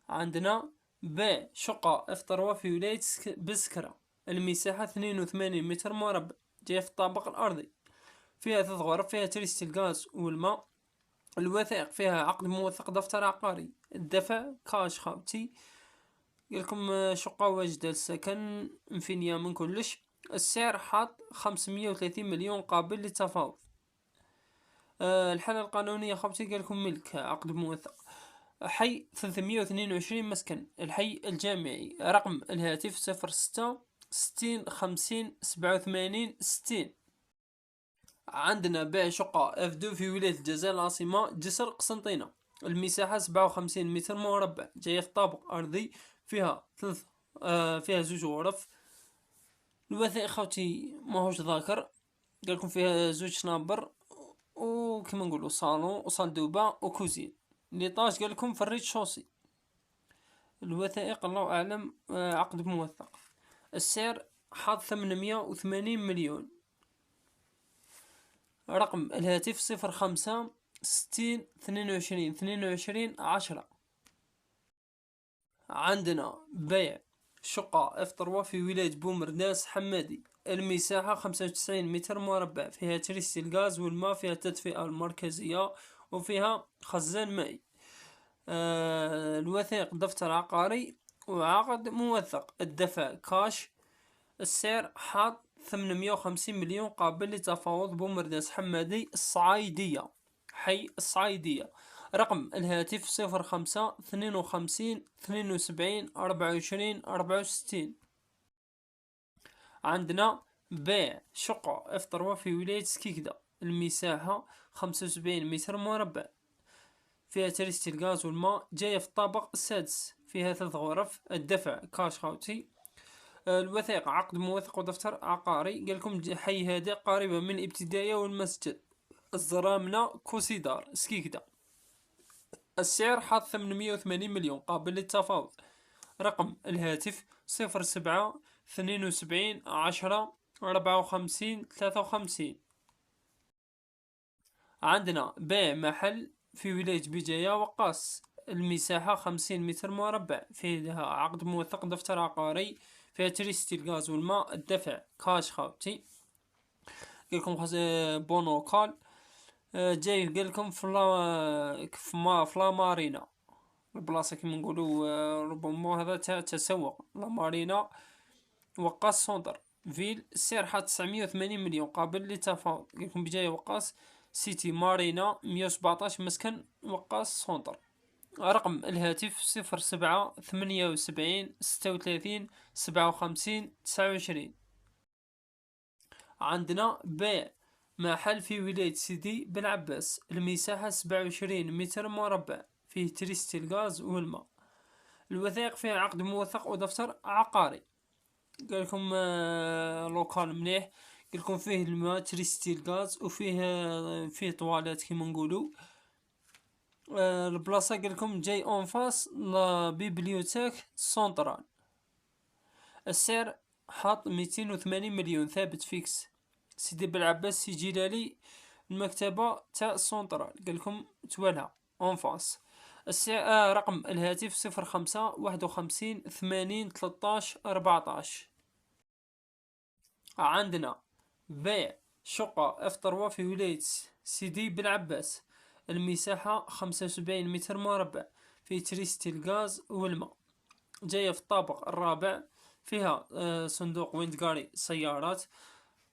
عندنا بيع شقة اف 3 في ولاية بسكرة، المساحة 82 متر مربع، جاية في الطابق الأرضي، فيها 3 غرف، فيها تريستي الغاز والماء. الوثائق فيها عقد موثق دفتر عقاري، الدفع كاش خاوتي. قالكم شقة واجدة للسكن مفينية من كلش. السعر حاط 530 مليون قابل للتفاوض. الحالة القانونية خاوتي قالكم ملك عقد موثق. حي 322 مسكن، الحي الجامعي. رقم الهاتف 06 60 50 87 60. عندنا بيع شقة اف 2 في ولاية الجزائر العاصمة جسر قسنطينة، المساحة 57 متر مربع، جاية في طابق أرضي، فيها 2 غرف. الوثائق خوتي ماهوش ذاكر، قالكم فيها 2 شنابر وكما نقولوا صالون وصال دوبا وكوزين. ليطاج قالكم في الريت شوسي. الوثائق الله أعلم عقد موثق. السعر حاط 880 مليون. رقم الهاتف 05 60 22 10. عندنا بيع شقة اف 3 في ولاية بومرداس حمادي، المساحة 95 متر مربع، فيها تريستي الغاز والماء، فيها التدفئة المركزية وفيها خزان مائي. الوثائق دفتر عقاري وعقد موثق، الدفع كاش. السعر حاط 850 مليون قابل للتفاوض، بومرداس حمادي الصعايدية، حي الصعايدية. رقم الهاتف 05 52 72 24 64. عندنا بيع شقة اف 3 في ولاية سكيكدا، المساحة 75 متر مربع، فيها تريستي الغاز والماء، جاية في الطابق السادس، فيها 3 غرف، الدفع كاش خاوتي. الوثائق عقد موثق ودفتر عقاري. قالكم حي هادئ قريبة من الابتدائية والمسجد، الزرامنة كوسيدار سكيكدا. السعر حاط 880 مليون قابل للتفاوض. رقم الهاتف 07 72 10 54 53. عندنا بيع محل في ولاية بجاية وقاص، المساحة 50 متر مربع، فيها عقد موثق دفتر عقاري، فيها تريستي الغاز والماء، الدفع كاش خاوتي. قالكم بونوكال. جاي قالكم فلا مارينا، البلاصة كيما نقولوا ربما هذا تسوق لا مارينا وقاص سونتر فيل. السعر حاط 980 مليون قابل للتفاوض. قالكم بجاية وقاص سيتي مارينا 117 مسكن وقاص سونتر. رقم الهاتف 07 78 36 57 29. عندنا بيع محل في ولاية سيدي بن عباس، المساحة 27 متر مربع، فيه تريستي الغاز والماء. الوثائق فيها عقد موثق ودفتر عقاري. قالكم لوكال مليح. قالكم فيه الماء تريستي الغاز وفيه طوالات كيما نقولوا. البلاصة قالكم جاي اون فاس لا بيبليوتيك سونترال. السعر حاط 280 مليون ثابت فيكس، سيدي بالعباس سي جيلالي، المكتبة تاع سونترال. قالكم توالها اون فاس. السعر رقم الهاتف 05 51 80 13 14. عندنا بيع شقة اف 3 في ولاية سيدي بالعباس، المساحة 75 متر مربع، في تريستي الغاز والماء، جاية في الطابق الرابع، فيها صندوق ويندقاري سيارات،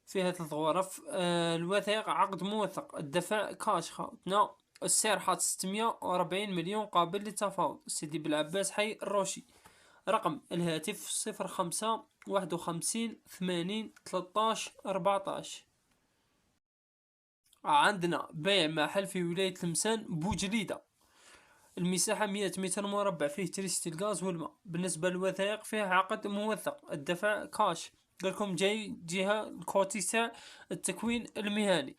فيها 3 غرف. الوثائق عقد موثق، الدفع كاش خاوتنا. السعر حاط 640 مليون قابل للتفاوض، سيدي بالعباس حي الروشي. رقم الهاتف 05 51 80 13 14. عندنا بيع محل في ولاية لمسان بوجليدة، المساحة 100 متر مربع، فيه تريستي الغاز والماء. بالنسبة للوثائق فيها عقد موثق، الدفع كاش. قالكم جاي جهة الكوتي تاع التكوين المهني.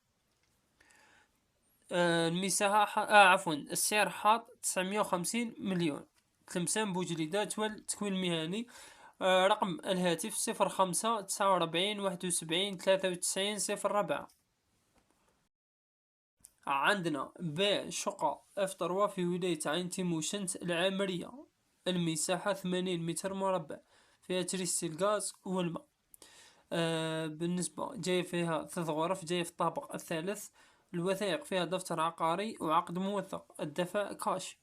المساحة عفوا السعر حاط 950 مليون. تلمسان بوجليدات والتكوين المهني. رقم الهاتف 05 49 71 93 04. عندنا بيع شقة اف 3 في ولاية عين تيموشنت العامرية، المساحة 80 متر مربع، فيها تريستي الغاز والماء. بالنسبة جاي فيها 3 غرف، جاي في الطابق الثالث. الوثائق فيها دفتر عقاري وعقد موثق، الدفع كاش.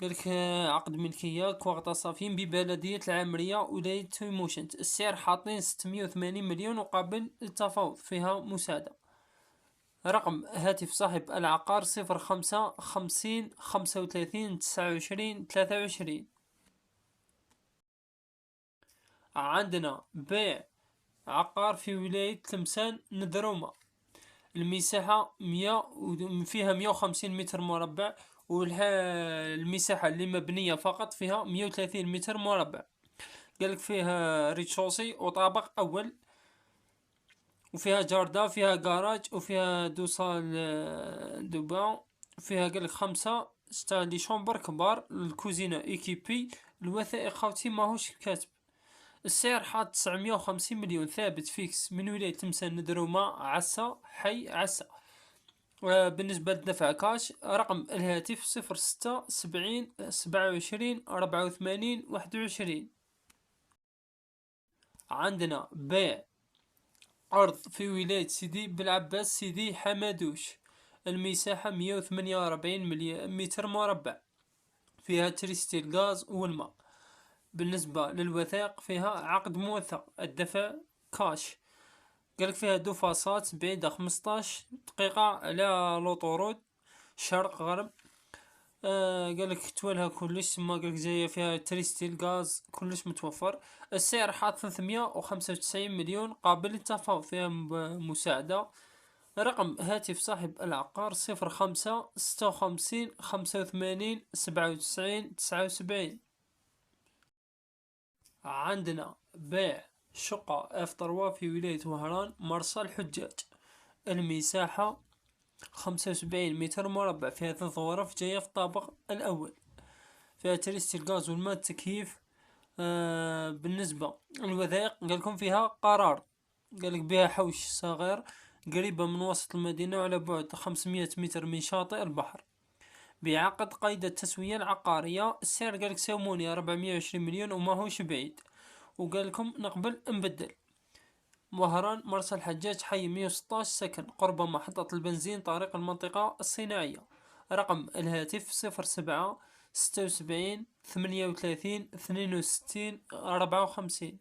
قالك عقد ملكية كوغطا صافين ببلدية العامرية ولاية تيموشنت. السعر حاطين 680 مليون وقابل للتفاوض، فيها مساعدة. رقم هاتف صاحب العقار 05 50 35 29 23. عندنا بيع عقار في ولاية تلمسان ندرومة. المساحة فيها 150 متر مربع، والمساحة اللي مبنية فقط فيها 130 متر مربع. قالك فيها ريتشوسي وطابق أول، وفيها جاردة، فيها جاراج، وفيها دوصال دوبان. فيها قالك 5 لي شومبر كبار، الكوزينة ايكيبي. الوثائق خاوتي ماهوش كاتب. السعر حاط 950 مليون ثابت فيكس من ولاية تمسان ندرومة عسا حي عسا. بالنسبة للدفع كاش، رقم الهاتف 06 70 27 24 21. عندنا بيع أرض في ولاية سيدي بالعباس سيدي حمادوش. المساحة 148 متر مربع، فيها تريستي الغاز والماء. بالنسبة للوثائق فيها عقد موثق، الدفع كاش. قالك فيها دو فاصات بعيدة 15 دقيقة على لوطورود شرق غرب. قالك توالها كلش، ما قالك جاية فيها تريستي الغاز كلش متوفر. السعر حاط 395 مليون قابل للتفاوض، فيها مساعدة. رقم هاتف صاحب العقار 05 56 85 97 79. عندنا بيع شقة اف 3 في ولاية وهران مرسى الحجاج. المساحة 75 متر مربع، فيها 3 غرف جاية في الطابق الأول. فيها تريستي الغاز والماء التكييف. بالنسبة للوثائق قالكم فيها قرار، قالك بها حوش صغير قريبة من وسط المدينة وعلى بعد 500 متر من شاطئ البحر، بعقد قيد التسوية العقارية. السعر قالك سوموني 420 مليون وماهوش بعيد، وقالكم نقبل نبدل. وهران مرسى الحجاج حي 116 سكن قرب محطة البنزين طريق المنطقة الصناعية. رقم الهاتف 07 76 38 62 54.